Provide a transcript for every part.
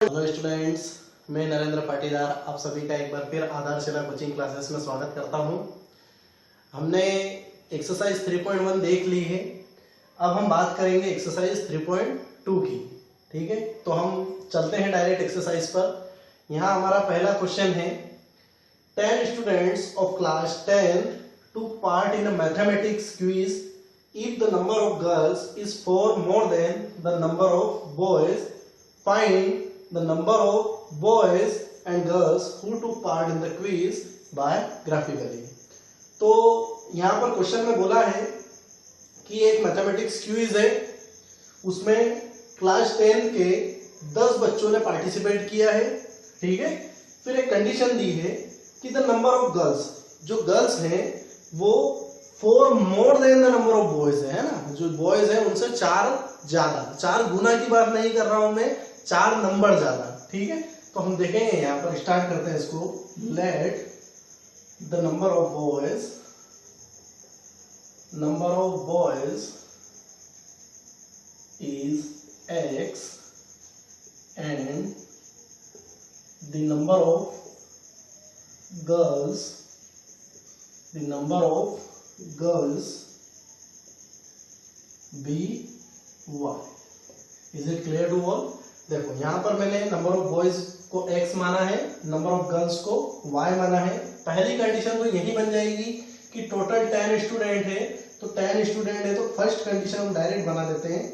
Hello students, मैं नरेंद्र पाटीदार आप सभी का एक बार फिर आधारशिला कोचिंग क्लासेस में स्वागत करता हूं। हमने एक्सरसाइज 3.1 देख ली है। अब हम बात करेंगे एक्सरसाइज 3.2 की। ठीक है, तो हम चलते हैं डायरेक्ट एक्सरसाइज पर। यहाँ हमारा पहला क्वेश्चन है 10 students of class 10 took part in a mathematics quiz. If the number of girls is 4 more than the number of boys, find the number of boys and girls who took part in the quiz by graphically. तो यहाँ पर question में बोला है कि एक mathematics quiz है, उसमें क्लास 10 के 10 बच्चों ने पार्टिसिपेट किया है। ठीक है, फिर एक कंडीशन दी है कि द नंबर ऑफ गर्ल्स, जो गर्ल्स हैं वो 4 more then the number of boys है ना, जो बॉयज है उनसे 4 ज्यादा, 4 गुना की बात नहीं कर रहा हूं मैं, 4 नंबर ज्यादा। ठीक है, तो हम देखेंगे यहाँ पर, स्टार्ट करते हैं इसको। Let the number of boys is x and the number of girls be y. Is it clear to all? देखो यहाँ पर मैंने नंबर ऑफ बॉयज को x माना है, नंबर ऑफ गर्ल्स को y माना है। पहली कंडीशन तो यही बन जाएगी कि टोटल 10 स्टूडेंट है, तो 10 स्टूडेंट है तो फर्स्ट कंडीशन हम डायरेक्ट बना देते हैं।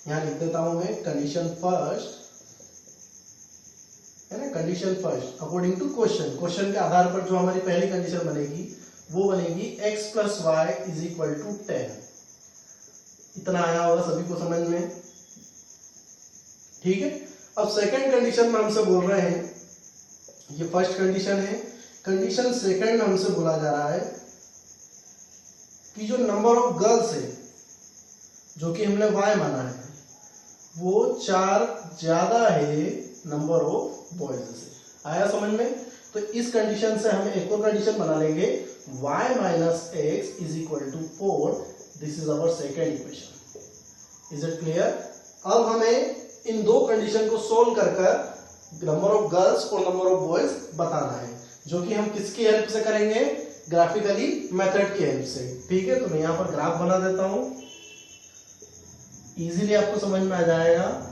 यहाँ लिख देता हूं मैं कंडीशन फर्स्ट, है ना, condition first according to question के आधार पर जो हमारी पहली कंडीशन बनेगी वो बनेगी x plus y is equal to 10। इतना आया होगा सभी को समझ में। ठीक है, अब सेकंड कंडीशन में हमसे बोल रहे हैं, ये फर्स्ट कंडीशन है, कंडीशन सेकंड में हमसे बोला जा रहा है कि जो नंबर ऑफ गर्ल्स है, जो कि हमने y माना है, वो 4 ज्यादा है नंबर ऑफ बॉयज से। आया समझ में? तो इस कंडीशन से हम एक और कंडीशन बना लेंगे, y minus x is equal to 4। This is our second equation. Is it clear? अब हमें इन दो कंडीशन को सोल्व कर नंबर ऑफ गर्ल्स और नंबर ऑफ बॉयज बताना है, जो कि हम किसकी हेल्प से करेंगे? ग्राफिकली मेथड की हेल्प से। ठीक है, तो मैं यहाँ पर ग्राफ बना देता हूं, इजीली आपको समझ में आ जाएगा।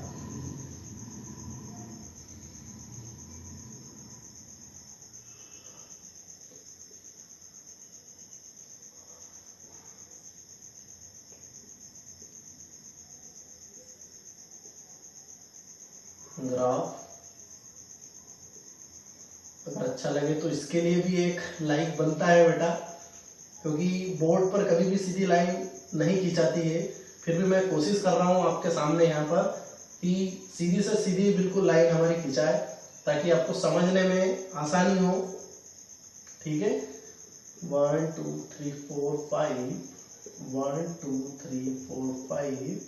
ग्राफ अगर अच्छा लगे तो इसके लिए भी एक लाइक बनता है बेटा, क्योंकि बोर्ड पर कभी भी सीधी लाइन नहीं खींचाती है। फिर भी मैं कोशिश कर रहा हूं आपके सामने यहाँ पर कि सीधी से सीधी बिल्कुल लाइन हमारी खिंचाए, ताकि आपको समझने में आसानी हो। ठीक है, 1 2 3 4 5 1 2 3 4 5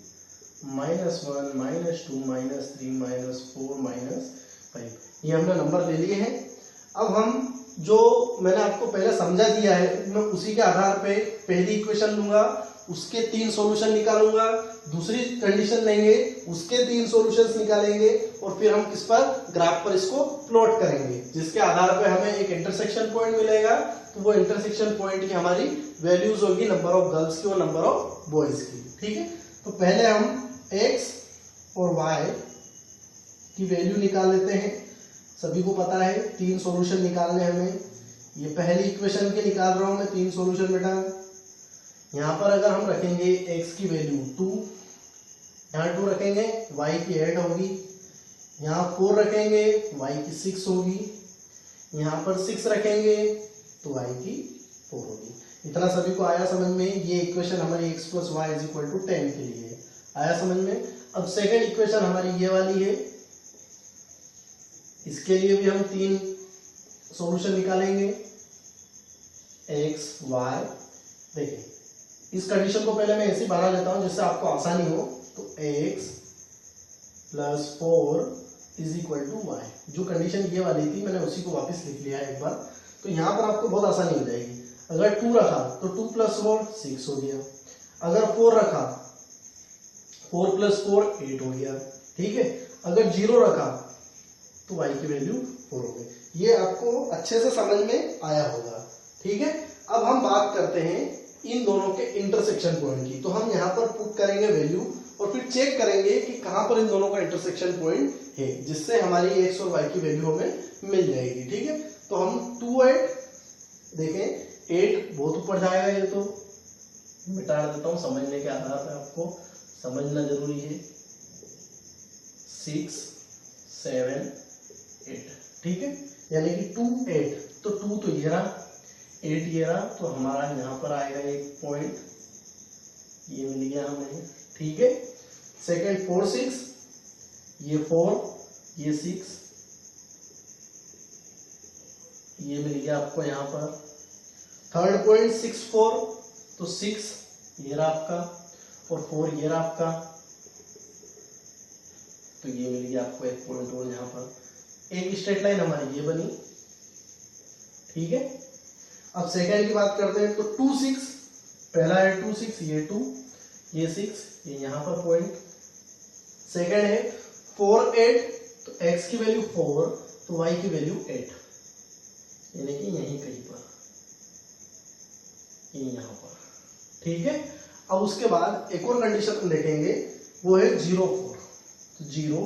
-1 -2 -3 -4 -5, ये हमने नंबर ले लिए हैं। अब हम जो मैंने आपको पहले समझा दिया है, मैं उसी के आधार पे पहली इक्वेशन लूंगा, उसके 3 सॉल्यूशन निकालूंगा, दूसरी कंडीशन लेंगे, उसके 3 सॉल्यूशंस निकालेंगे, और फिर हम किस पर, ग्राफ पर इसको प्लॉट करेंगे, जिसके आधार पे हमें एक इंटरसेक्शन पॉइंट मिलेगा। तो वो इंटरसेक्शन पॉइंट की हमारी वैल्यूज होगी नंबर ऑफ गर्ल्स की और नंबर ऑफ बॉयज की। ठीक है, तो पहले हम x और y की वैल्यू निकाल लेते हैं। सभी को पता है 3 सॉल्यूशन निकालने हमें। ये पहली इक्वेशन के निकाल रहा हूं मैं 3 सॉल्यूशन बेटा। यहाँ पर अगर हम रखेंगे x की वैल्यू 2, यहाँ 2 रखेंगे, y की 8 होगी, यहाँ 4 रखेंगे, y की 6 होगी, यहाँ पर 6 रखेंगे तो y की 4 होगी। इतना सभी को आया समझ में? ये इक्वेशन हमारी x plus y is equal to 10 के लिए है। आया समझ में? अब सेकेंड इक्वेशन हमारी ये वाली है, इसके लिए भी हम 3 सॉल्यूशन निकालेंगे, x y। देखिए, इस कंडीशन को पहले मैं ऐसे बना लेता हूं जिससे आपको आसानी हो। तो x plus 4 is equal to y, जो कंडीशन ये वाली थी मैंने उसी को वापस लिख लिया है एक बार, तो यहाँ पर आपको बहुत आसानी हो जाएगी। अगर 2 रखा तो 2 प्लस 4 6 हो गया, अगर 4 रखा 4 प्लस 4 8 हो गया। ठीक है, अगर 0 रखा तो y की वैल्यू 4 हो गई। ये आपको अच्छे से समझ में आया होगा, ठीक है। अब हम बात करते हैं इन दोनों के इंटरसेक्शन पॉइंट की। तो हम यहाँ पर पुट करेंगे वैल्यू और फिर चेक करेंगे कि कहाँ पर इन दोनों का इंटरसेक्शन पॉइंट है, जिससे हमारी x और y की वैल्यू हमें मिल जाएगी, ठीक है। तो हम 2 8 देखें, 8 बहुत ऊपर जाएगा, ये तो मिटा देता हूँ समझने के आधार पर, आपको समझना जरूरी है। 6 7 8, ठीक है, यानी कि 2 8, तो 2 तो ये रहा, 8 ये रहा, तो हमारा यहाँ पर आएगा एक पॉइंट, ये मिल गया हमें, ठीक है। सेकेंड 4 6, ये 4, ये 6, ये मिल गया आपको यहाँ पर। थर्ड पॉइंट 6 4, तो 6 ये रहा आपका और 4 ये रहा आपका, तो ये मिल गया आपको एक पॉइंट और यहाँ पर। एक स्ट्रेट लाइन हमारी ये बनी, ठीक है। अब सेकेंड की बात करते हैं, तो 2 6, पहला है 2 6, ये 2, ये 6, ये यहाँ पर पॉइंट। सेकेंड है 4 8, तो x की वैल्यू 4, तो y की वैल्यू 8, यानी कि यहीं कहीं पर, ये यहाँ पर, ठीक है। अब उसके बाद एक और कंडीशन हम देखेंगे, वो है 0 4, तो 0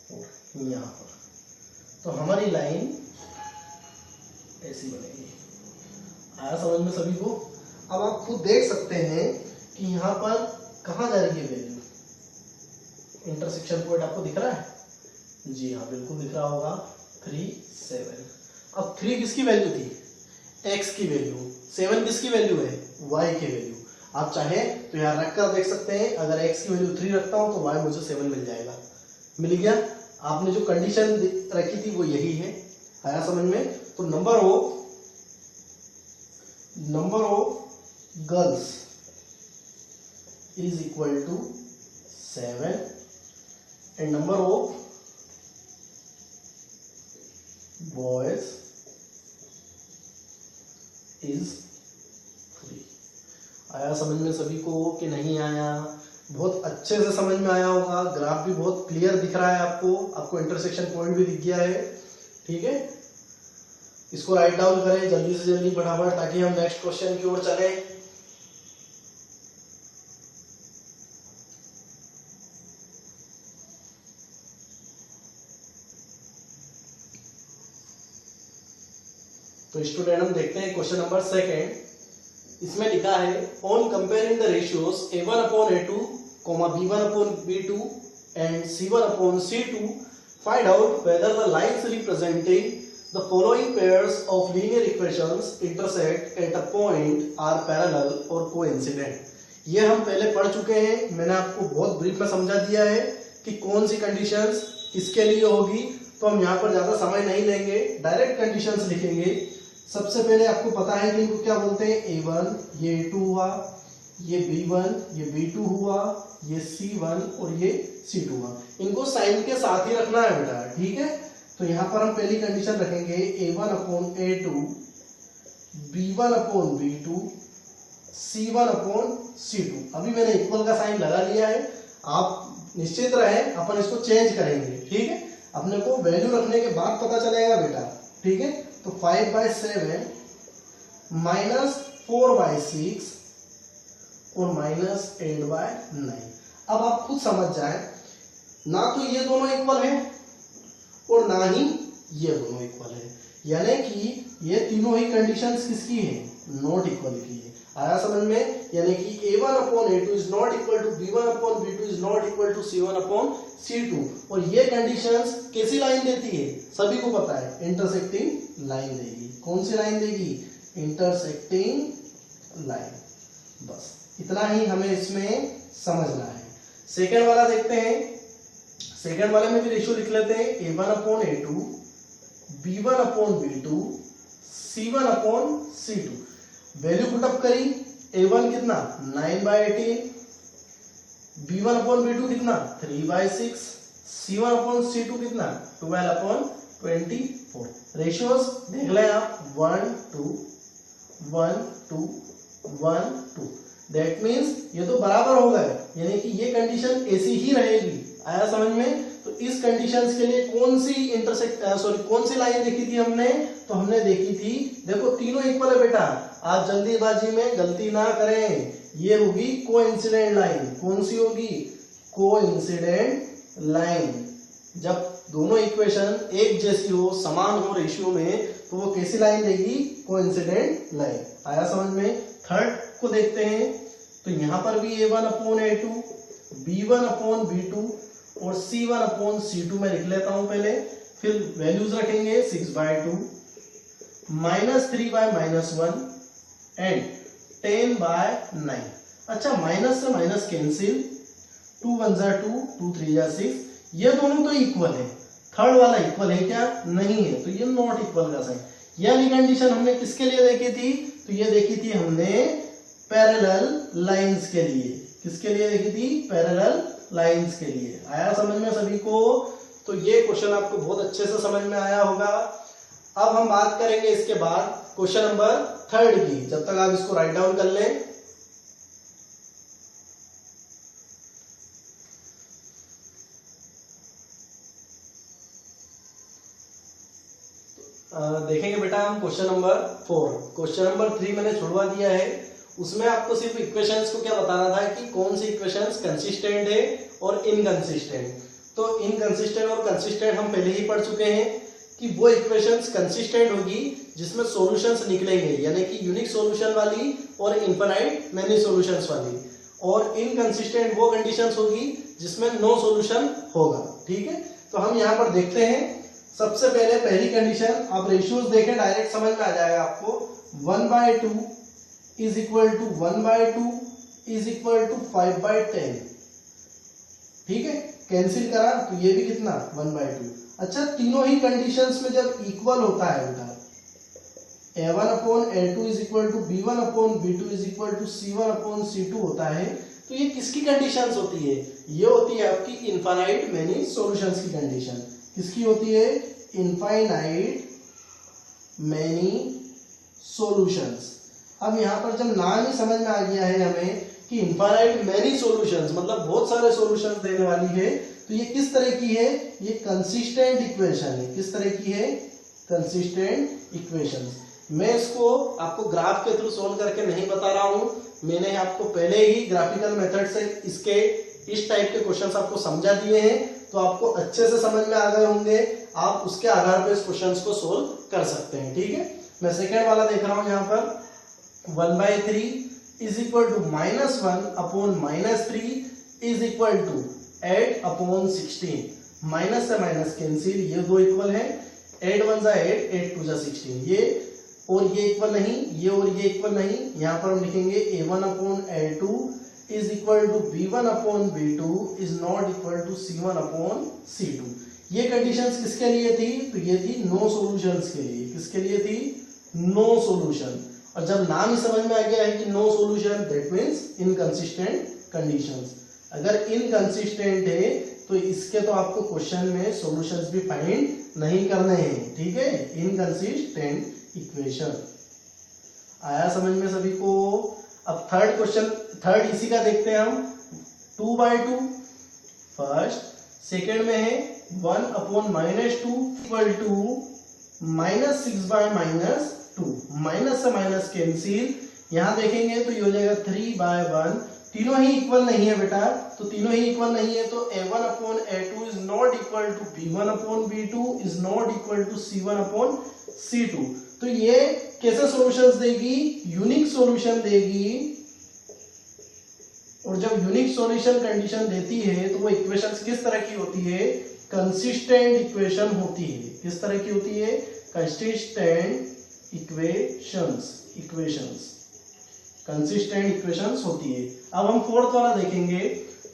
4 यहाँ पर, तो हमारी लाइन ऐसी बनेगी। आया समझ में सभी को? अब आप खुद देख सकते हैं कि यहाँ पर कहाँ जा रही है वैल्यू, इंटरसेक्शन पॉइंट आपको दिख रहा है? जी हाँ, बिल्कुल दिख रहा होगा, 3 7। अब 3 किसकी वैल्यू थी? x की वैल्यू। 7 किसकी वैल्यू है? y की वैल्यू। आप चाहे तो यहाँ रख कर देख सकते हैं, अगर x की वैल्यू 3 रखता हूं तो y मुझे 7 मिल जाएगा। मिल गया? आपने जो कंडीशन रखी थी वो यही है। आया समझ में? तो number of girls is equal to 7 and number of boys is 3। आया समझ में सभी को कि नहीं आया? बहुत अच्छे से समझ में आया होगा। ग्राफ भी बहुत क्लियर दिख रहा है आपको इंटरसेक्शन पॉइंट भी दिख गया है, ठीक है। इसको राइट डाउन करें जल्दी से जल्दी फटाफट, ताकि हम नेक्स्ट क्वेश्चन की ओर चले। तो स्टूडेंट हम देखते हैं क्वेश्चन नंबर 2। इसमें लिखा है on comparing the ratios a1/a2, b1/b2 and c1/c2 find out whether the lines representing the following pairs of linear equations intersect at a point are parallel or coincident। ये हम पहले पढ़ चुके हैं, मैंने आपको बहुत ब्रीफ में समझा दिया है कि कौन सी कंडीशंस किसके लिए होगी। तो हम यहाँ पर ज्यादा समय नहीं लेंगे, डायरेक्ट कंडीशंस लिखेंगे। सबसे पहले आपको पता है कि इनको क्या बोलते हैं, A1, ये A2 हुआ, ये B1, ये B2 हुआ, ये C1 और ये C2 हुआ। इनको साइन के साथ ही रखना है बेटा, ठीक है। तो यहाँ पर हम पहली कंडीशन रखेंगे A1/A2, B1/B2, C1/C2। अभी मैंने इक्वल का साइन लगा लिया है, आप निश्चित रहें, अपन इसको चेंज करेंगे, ठीक है। अपने को वैल्यू रखने के बाद पता चलेगा बेटा, ठीक है। तो 5/7 माइनस 4/6 और माइनस 8/9। अब आप खुद समझ जाए, ना तो ये दोनों इक्वल है और ना ही ये दोनों इक्वल है, यानी कि ये तीनों ही कंडीशंस किसकी है, नॉट इक्वल की है। आया समझ में? यानी कि A1/A2 is not equal to B1/B2 is not equal to C1/C2। और ये कंडीशंस कैसी लाइन देती है, सभी को पता है, इंटरसेक्टिंग लाइन देगी। कौन सी लाइन देगी? Intersecting line. बस इतना ही हमें इसमें समझना है। सेकेंड वाला देखते हैं। सेकेंड वाले में भी रेशियो लिख लेते हैं, A1/A2, B1/B2, C1/C2। Value put up करी, A1 कितना 9/18, B1/B2 कितना 3/6, C1/C2 कितना 12/24। रेशियोज देख लें आप, 1 2 1 2 1 2। दैट मीन्स ये तो बराबर हो गए, यानी कि ये कंडीशन ऐसी ही रहेगी। आया समझ में? तो इस कंडीशंस के लिए कौन सी लाइन देखी थी हमने, तो हमने देखी थी, देखो तीनों इक्वल है बेटा, आप जल्दीबाजी में गलती ना करें, ये होगी कोइंसिडेंट लाइन। कौन सी होगी, कोइंसिडेंट लाइन। जब दोनों इक्वेशन एक जैसी हो, समान हो रेशियो में, तो वो कैसी लाइन देगी, कोइंसिडेंट लाइन। आया समझ में। थर्ड को देखते हैं, तो यहां पर भी A1/A2, B1/B2 और C1/C2 में लिख लेता हूं पहले, फिर वैल्यूज रखेंगे 6/2, -3/-1 एंड 10/9। अच्छा, माइनस से माइनस कैंसिल, 2 1 जा 2, 2 3 जा 6, ये दोनों तो इक्वल है। थर्ड वाला इक्वल है क्या, नहीं है, तो ये नॉट इक्वल का साइन। ये कंडीशन हमने किसके लिए देखी थी, तो ये देखी थी हमने पैरेलल लाइंस के लिए। किसके लिए देखी थी, पैरेलल लाइंस के लिए। आया समझ में सभी को। तो ये क्वेश्चन आपको बहुत अच्छे से समझ में आया होगा। अब हम बात करेंगे इसके बाद क्वेश्चन नंबर 3 की। जब तक आप इसको राइट डाउन कर लें, देखेंगे बेटा हम क्वेश्चन नंबर 4। क्वेश्चन नंबर 3 मैंने छुड़वा दिया है, उसमें आपको सिर्फ इक्वेशंस को क्या बताना था कि कौन सी इक्वेशंस कंसिस्टेंट है और इनकंसिस्टेंट। तो इनकंसिस्टेंट और कंसिस्टेंट हम पहले ही पढ़ चुके हैं कि वो इक्वेशंस कंसिस्टेंट होगी जिसमें सॉल्यूशंस निकलेंगे, यानी कि यूनिक सॉल्यूशन वाली और इनफाइनाइट मेनी सॉल्यूशंस वाली। और इनकंसिस्टेंट वो कंडीशंस होगी जिसमें नो सॉल्यूशन होगा। ठीक है, तो हम यहाँ पर देखते हैं। सबसे पहले पहली कंडीशन, आप रेशियोज देखें डायरेक्ट समझ में आ जाएगा आपको। 1/2 is equal to 1/2 is equal to 5/10। ठीक है, कैंसिल करा तो ये भी कितना, 1/2। अच्छा, तीनों ही कंडीशंस में जब इक्वल होता है बेटा, A1/A2 is equal to B1/B2 is equal to C1/C2 होता है, तो ये किसकी कंडीशंस होती है, ये होती है आपकी इनफाइनाइट मेनी सॉल्यूशंस की कंडीशन। किसकी होती है, इनफाइनाइट मेनी सॉल्यूशंस। अब यहां पर जब नाम ही समझ में आ गया है हमें कि इनफाइनाइट मेनी सॉल्यूशंस मतलब बहुत सारे सॉल्यूशंस देने वाली है, तो ये किस तरह की है, ये कंसिस्टेंट इक्वेशन है। किस तरह की है, कंसिस्टेंट इक्वेशन। मैं इसको आपको ग्राफ के थ्रू सोल्व करके नहीं बता रहा हूं, मैंने आपको पहले ही ग्राफिकल मेथड से इसके इस टाइप के क्वेश्चंस आपको समझा दिए हैं, तो आपको अच्छे से समझ में आ गए होंगे। आप उसके आधार पर इस क्वेश्चंस को सोल्व कर सकते हैं। ठीक है, मैं सेकेंड वाला देख रहा हूं यहाँ पर। 1/3 is equal to -1/-3 is equal to 8/16। Minus से माइनस कैंसिल, ये दो इक्वल है, 8 1 जा 8, 8 2 जा 16। ये और ये इक्वल नहीं, ये और ये इक्वल नहीं। यहाँ पर हम लिखेंगे A1/A2 is equal to B1/B2 is not equal to C1/C2। ये कंडीशंस किसके लिए थी, तो ये थी नो सॉल्यूशंस के लिए। किसके लिए थी, नो सॉल्यूशन। और जब नाम ही समझ में आ गया है कि no solution, that means inconsistent conditions. अगर इनकंसिस्टेंट है तो इसके तो आपको क्वेश्चन में सॉल्यूशंस भी फाइंड नहीं करने हैं। ठीक है, इनकंसिस्टेंट इक्वेशन। आया समझ में सभी को। अब थर्ड क्वेश्चन, थर्ड इसी का देखते हैं हम। 2/2 फर्स्ट, सेकेंड में है 1/-2 इक्वल टू -6/-2। माइनस से माइनस कैंसिल, यहां देखेंगे तो ये हो जाएगा 3/1। तीनों ही इक्वल नहीं है बेटा, तो तीनों ही इक्वल नहीं है, तो A1/A2 is not equal to B1/B2 is not equal to C1/C2। तो ये कैसे सॉल्यूशंस देगी, यूनिक सॉल्यूशन देगी। और जब यूनिक सॉल्यूशन कंडीशन देती है तो वो इक्वेशंस किस तरह की होती है, कंसिस्टेंट इक्वेशन होती है। किस तरह की होती है, कंसिस्टेंट इक्वेशंस कंसिस्टेंट इक्वेशंस होती है। अब हम फोर्थ वाला देखेंगे।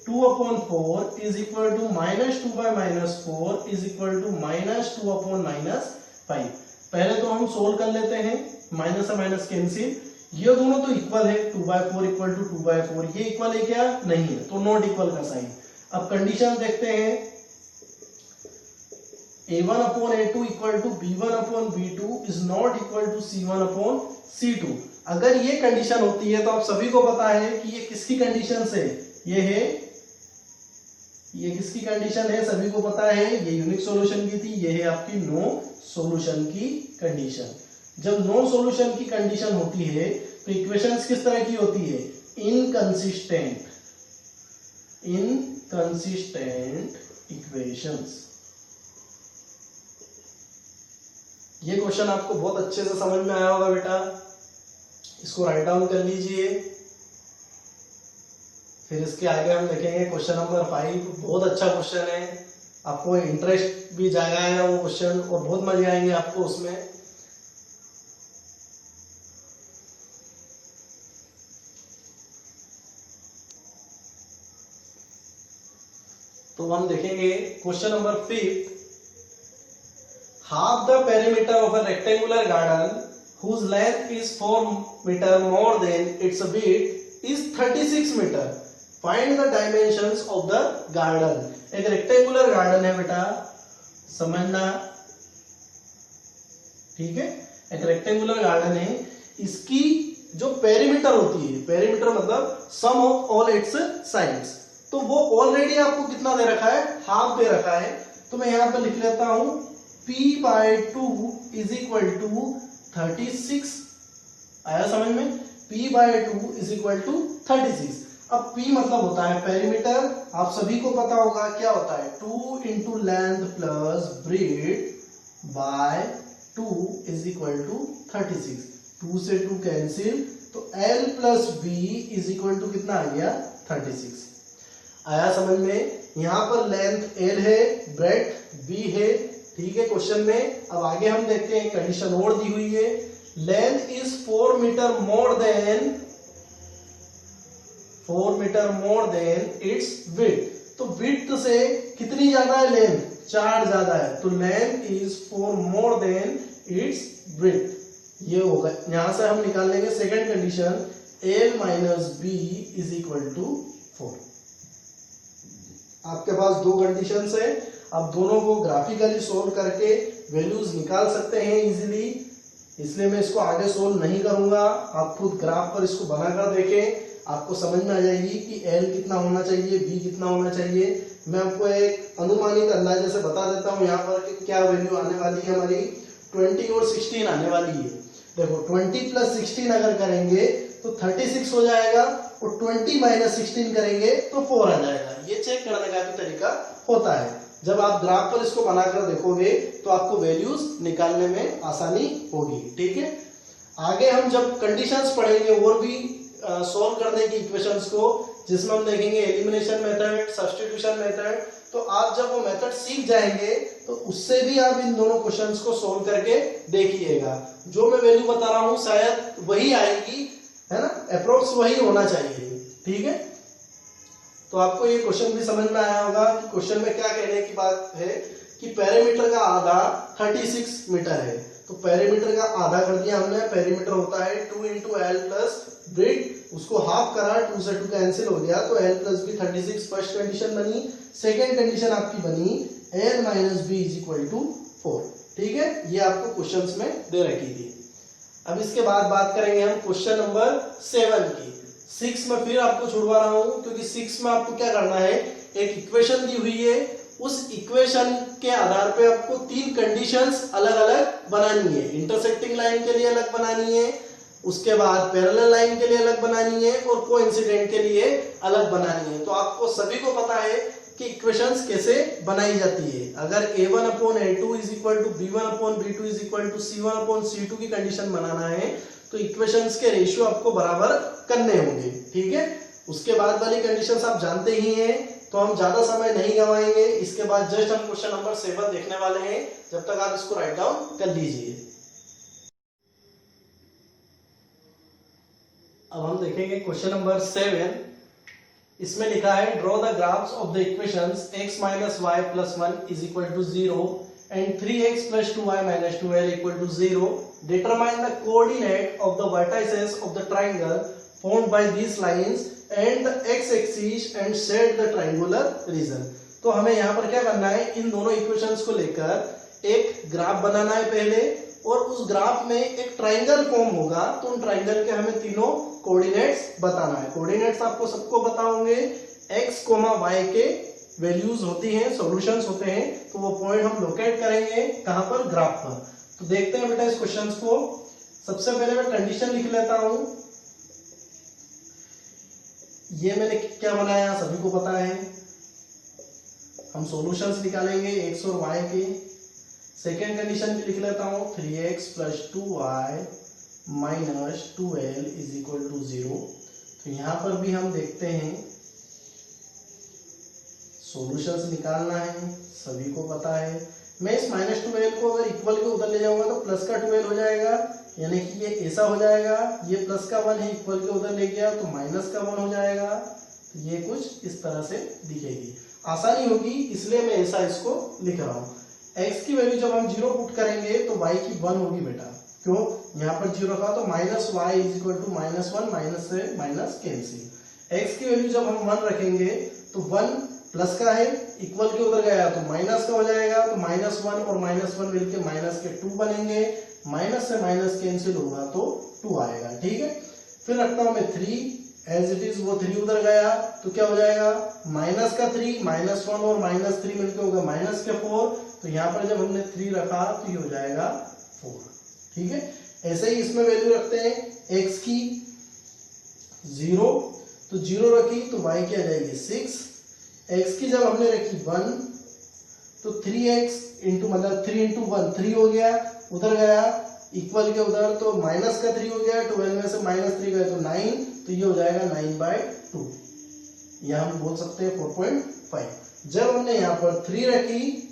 2/4 is equal to -2/-4 is equal to -2/-5। पहले तो हम सोल्व कर लेते हैं, माइनस से माइनस कैंसिल, ये दोनों तो इक्वल है। 2/4 इक्वल टू 2/4, ये इक्वल है क्या, नहीं है, तो नॉट इक्वल का साइन। अब कंडीशन देखते हैं। A1/A2 equal to B1/B2 is not equal to C1/C2। अगर ये कंडीशन होती है तो आप सभी को पता है कि ये किसकी कंडीशन है, ये है ये किसकी कंडीशन है, सभी को पता है, ये यूनिक सॉल्यूशन की थी, ये है आपकी नो सॉल्यूशन की कंडीशन। जब नो सॉल्यूशन की कंडीशन होती है तो इक्वेशंस किस तरह की होती है, इनकंसिस्टेंट इक्वेशंस। ये क्वेश्चन आपको बहुत अच्छे से समझ में आया होगा बेटा, इसको राइट डाउन कर लीजिए। फिर इसके आगे हम देखेंगे क्वेश्चन नंबर 5, बहुत अच्छा क्वेश्चन है, आपको इंटरेस्ट भी जाएगा वो क्वेश्चन और बहुत मजे आएंगे आपको उसमें। तो हम देखेंगे question number 5, half the perimeter of a rectangular garden whose length is 4 meter more than its width is 36 meter. Find the dimensions of the garden. एक रेक्टेंगुलर गार्डन है बेटा, समझना, ठीक है, एक रेक्टेंगुलर गार्डन है, इसकी जो पेरीमीटर होती है, पेरीमीटर मतलब सम ऑफ ऑल इट्स साइड्स, तो वो ऑलरेडी आपको कितना दे रखा है, हाफ दे रखा है। तो मैं यहां पर लिख लेता हूं P/2 इज इक्वल टू 36। आया समझ में, P/2 इज इक्वल टू 36। अब P मतलब होता है पेरीमीटर, आप सभी को पता होगा क्या होता है, 2 into length plus breadth by 2 is equal to 36। 2 से 2 कैंसिल, तो L plus B is equal to कितना आ गया, 36। आया समझ में, यहां पर लेंथ L है, ब्रेड B है, ठीक है क्वेश्चन में। अब आगे हम देखते हैं, कंडीशन और दी हुई है, length is 4 metre more than its width. तो विड्थ से कितनी ज्यादा है, लेंथ 4 ज्यादा है, तो length is 4 more than its width. ये होगा, यहां से हम निकाल लेंगे second condition, L minus B is equal to 4। आपके पास दो कंडीशंस है, आप दोनों को ग्राफिकली सोल्व करके वैल्यूज निकाल सकते हैं इजीली, इसलिए मैं इसको आगे सोल्व नहीं करूंगा, आप खुद ग्राफ पर इसको बनाकर देखें, आपको समझ में आ जाएगी कि L कितना होना चाहिए, B कितना होना चाहिए। मैं आपको एक अनुमानित अंदाजे से बता देता हूं यहाँ पर कि क्या वैल्यू आने वाली है, हमारी 20 और 16 आने वाली है। देखो 20 प्लस 16 अगर करेंगे तो 36 हो जाएगा, और 20 माइनस 16 करेंगे तो 4 आ जाएगा। ये चेक करने का भी तरीका होता है, जब आप ग्राफ पर इसको बनाकर देखोगे तो आपको वैल्यूज निकालने में आसानी होगी, ठीक है। आगे हम जब कंडीशंस पढ़ेंगे और भी सॉल्व करने की इक्वेशंस को, जिसमें हम देखेंगे एलिमिनेशन मेथड, सब्स्टिट्यूशन मेथड, तो आप जब वो मेथड सीख जाएंगे तो उससे भी आप इन दोनों क्वेश्चंस को सोल्व करके देखिएगा। जो मैं वैल्यू बता रहा हूं शायद वही आएगी, है ना, अप्रोक्स वही होना चाहिए, ठीक है। तो आपको ये क्वेश्चन भी समझ में आया होगा कि क्वेश्चन में क्या कहने की बात है कि पेरीमीटर का आधा 36 मीटर है, तो पेरीमीटर का आधा कर दिया हमने, पेरीमीटर होता है 2 इंटू एल प्लस ब्रेड, उसको हाफ करा, 2 से 2 कैंसिल हो गया, तो L plus B 36 first condition बनी। सेकेंड कंडीशन आपकी बनी L minus B is equal to 4, ठीक है, ये आपको क्वेश्चंस में दे रखी थी। अब इसके बाद बात करेंगे हम क्वेश्चन नंबर 7 की। 6 में फिर आपको छुड़वा रहा हूं, क्योंकि 6 में आपको क्या करना है, एक इक्वेशन दी हुई है, उस इक्वेशन के आधार पे आपको 3 कंडीशंस अलग अलग बनानी है। इंटरसेक्टिंग लाइन के लिए अलग बनानी है, उसके बाद पैरेलल लाइन के लिए अलग बनानी है, और कोइंसिडेंट के लिए अलग बनानी है। तो आपको सभी को पता है कि इक्वेशंस कैसे बनाई जाती है। अगर a1/a2 is equal to b1/b2 is equal to c1/c2 की कंडीशन बनाना है तो इक्वेशंस के रेशियो आपको बराबर करने होंगे, ठीक है। उसके बाद वाली कंडीशंस आप जानते ही हैं, तो हम ज्यादा समय नहीं गवाएंगे। इसके बाद जस्ट हम क्वेश्चन नंबर 7 देखने वाले हैं, जब तक आप इसको राइट डाउन कर लीजिए। अब हम देखेंगे क्वेश्चन नंबर 7। इसमें लिखा है draw the graphs of the equations x minus y plus 1 is equal to 0 and 3x plus 2y minus 2l equal to 0। Determine the coordinate of the vertices of the triangle formed by these lines and the x axis and set the triangular region. तो हमें यहाँ पर क्या करना है, इन दोनों equations को लेकर एक ग्राफ बनाना है पहले, और उस ग्राफ में एक ट्राइंगल फॉर्म होगा, तो उन ट्राइंगल के हमें तीनों कोऑर्डिनेट्स बताना है। कोऑर्डिनेट्स आपको सबको पता होंगे, x, y के वैल्यूज होती हैं, सॉल्यूशंस होते हैं, तो वो पॉइंट हम लोकेट करेंगे कहां पर, ग्राफ पर। तो देखते हैं बेटा इस क्वेश्चंस को। सबसे पहले मैं कंडीशन लिख लेता हूं। ये मैंने क्या बनाया सभी को पता है, हम सॉल्यूशंस निकालेंगे x और y के। सेकेंड कंडीशन भी लिख लेता हूं, 3x + 2y - 2l = 0। तो यहां पर भी हम देखते हैं सॉल्यूशंस निकालना है, सभी को पता है। मैं इस -2l को अगर इक्वल के उधर ले जाऊंगा तो प्लस का 2l हो जाएगा, यानी कि ये ऐसा हो जाएगा, ये प्लस का 1 है, इक्वल के उधर ले गया तो माइनस का 1 हो जाएगा। तो ये कुछ इस तरह से दिखेगी, आसानी होगी, इसलिए मैं ऐसा इसको लिख रहा हूँ। x की वैल्यू जब हम 0 पुट करेंगे तो y की 1 होगी बेटा, क्यों, यहाँ पर 0 रखा तो -y = -1, माइनस से माइनस कैंसिल। x की वैल्यू जब हम 1 रखेंगे तो 1 प्लस का है, इक्वल के उधर गया तो माइनस का हो जाएगा, तो -1 और -1 मिलके माइनस के 2 बनेंगे, माइनस से माइनस कैंसिल होगा तो 2 आएगा, ठीक है। फिर रखता हूं मैं 3 एज इट इज, वो 3 उधर गया तो क्या हो जाएगा, माइनस का 3, -1 और -3 मिलके होगा माइनस के 4। तो यहाँ पर जब हमने 3 रखा तो ये हो जाएगा 4, ठीक है। ऐसे ही इसमें वैल्यू रखते हैं x की 0, तो 0 रखी तो y की आ जाएगी 6। x की जब हमने रखी 1 तो 3x इंटू मतलब 3 × 1 3 हो गया, उधर गया इक्वल के उधर तो माइनस का 3 हो गया, 12 में से -3 गए तो 9, तो ये हो जाएगा 9/2, यह हम बोल सकते हैं 4.5। जब हमने यहाँ पर 3 रखी,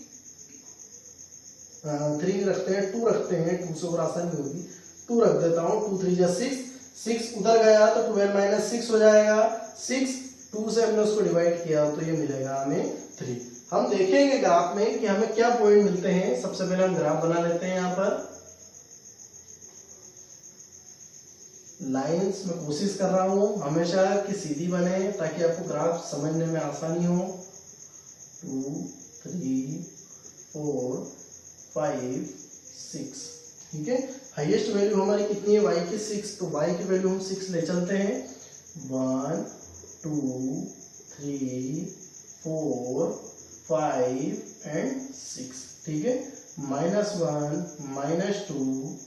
3 रखते हैं, 2 रखते हैं, 2 से और आसानी होगी, 2 रख देता हूँ, 2 3 जा 6, 6 उधर गया तो 12 - 6 हो जाएगा, 6 2 से हमने उसको डिवाइड किया तो ये मिलेगा हमें 3। हम देखेंगे ग्राफ में कि हमें क्या पॉइंट मिलते हैं। सबसे पहले हम ग्राफ बना लेते हैं, यहाँ पर लाइंस में कोशिश कर रहा हूं हमेशा कि सीधी बने ताकि आपको ग्राफ समझने में आसानी हो। 2 3 4 5 6, ठीक है। हाईएस्ट वैल्यू हमारी कितनी है, y की 6, तो y की वैल्यू हम 6 ले चलते हैं। 1 2 3 4 5 एंड 6, ठीक है। -1 -2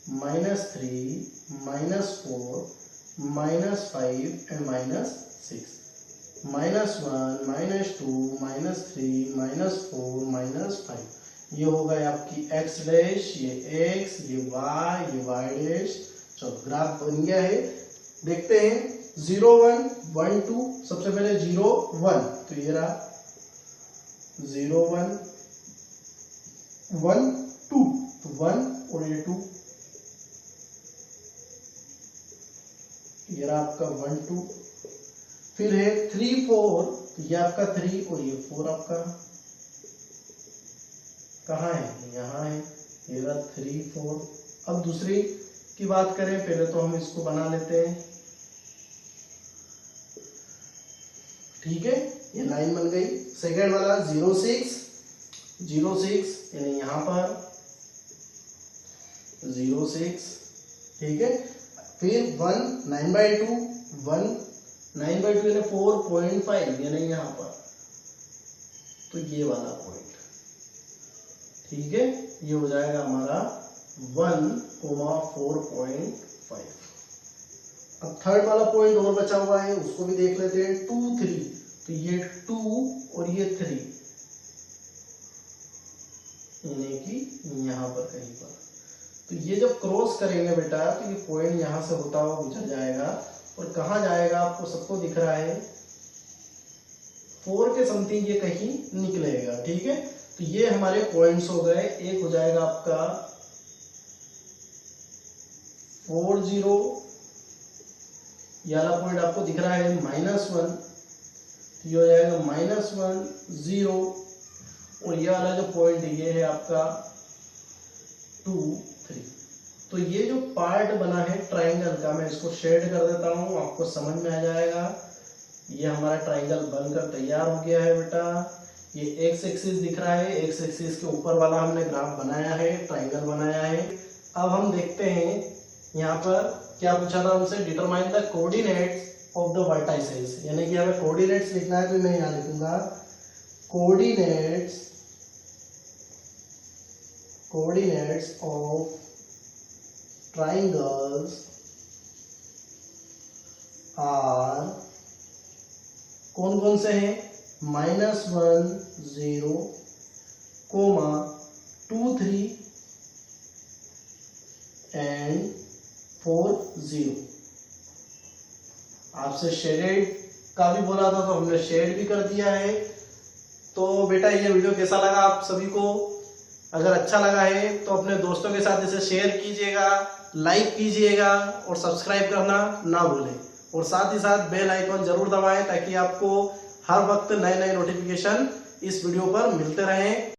-3 -4 -5 एंड -6, -1 -2 -3 -4 -5, ये हो गए आपकी x डैश, ये x, ये y डैश। चलो ग्राफ बन गया है, देखते हैं 0 1 1 2। सबसे पहले 0 1, तो ये रहा 0 1 1 2, तो 1 और ये 2, ये रहा आपका 1 2। फिर है 3 4, तो ये आपका 3 और ये 4 आपका कहाँ है, यहाँ है, ये रहा 3 4। अब दूसरी की बात करें, पहले तो हम इसको बना लेते हैं, ठीक है, ये लाइन बन गई। सेकेंड वाला 0 6 यानी यहाँ पर 0 6, ठीक है। फिर 1 9/2, 1 9/2 यानी 4.5 यानी यहाँ पर, तो ये वाला पॉइंट, ठीक है, ये हो जाएगा हमारा 1, 4.5। अब थर्ड वाला पॉइंट और बचा हुआ है, उसको भी देख लेते हैं। 2 3, तो ये 2 और ये 3 यानी कि यहाँ पर कहीं पर, तो ये जब क्रॉस करेंगे बेटा तो ये पॉइंट यहाँ से होता हुआ गुजर जाएगा और कहाँ जाएगा आपको सबको दिख रहा है, 4 के समथिंग ये कहीं निकलेगा, ठीक है। तो ये हमारे पॉइंट्स हो गए। एक हो जाएगा आपका 4 0, ये वाला पॉइंट आपको दिख रहा है -1, तो ये हो जाएगा -1 0, और ये वाला जो पॉइंट ये है आपका 2 3। तो ये जो पार्ट बना है ट्राइंगल का, मैं इसको शेड कर देता हूँ, आपको समझ में आ जाएगा। ये हमारा ट्राइंगल बनकर तैयार हो गया है बेटा। ये एक्स एक्सिस दिख रहा है, एक्स एक्सिस के ऊपर वाला हमने ग्राफ बनाया है, ट्राइंगल बनाया है। अब हम देखते हैं यहाँ पर क्या पूछा था हमसे, determine the coordinates of the vertices, यानी कि हमें कोऑर्डिनेट्स लिखना है, तो मैं यहाँ लिखूंगा coordinates of triangles are कौन कौन से हैं? -1 0, 2 3 एंड 4 0। आपसे शेडेड का भी बोला था तो हमने शेड भी कर दिया है। तो बेटा ये वीडियो कैसा लगा आप सभी को? अगर अच्छा लगा है तो अपने दोस्तों के साथ इसे शेयर कीजिएगा, लाइक कीजिएगा और सब्सक्राइब करना ना भूलें। और साथ ही साथ बेल आइकॉन जरूर दबाएं ताकि आपको हर वक्त नए नए नोटिफिकेशन इस वीडियो पर मिलते रहें।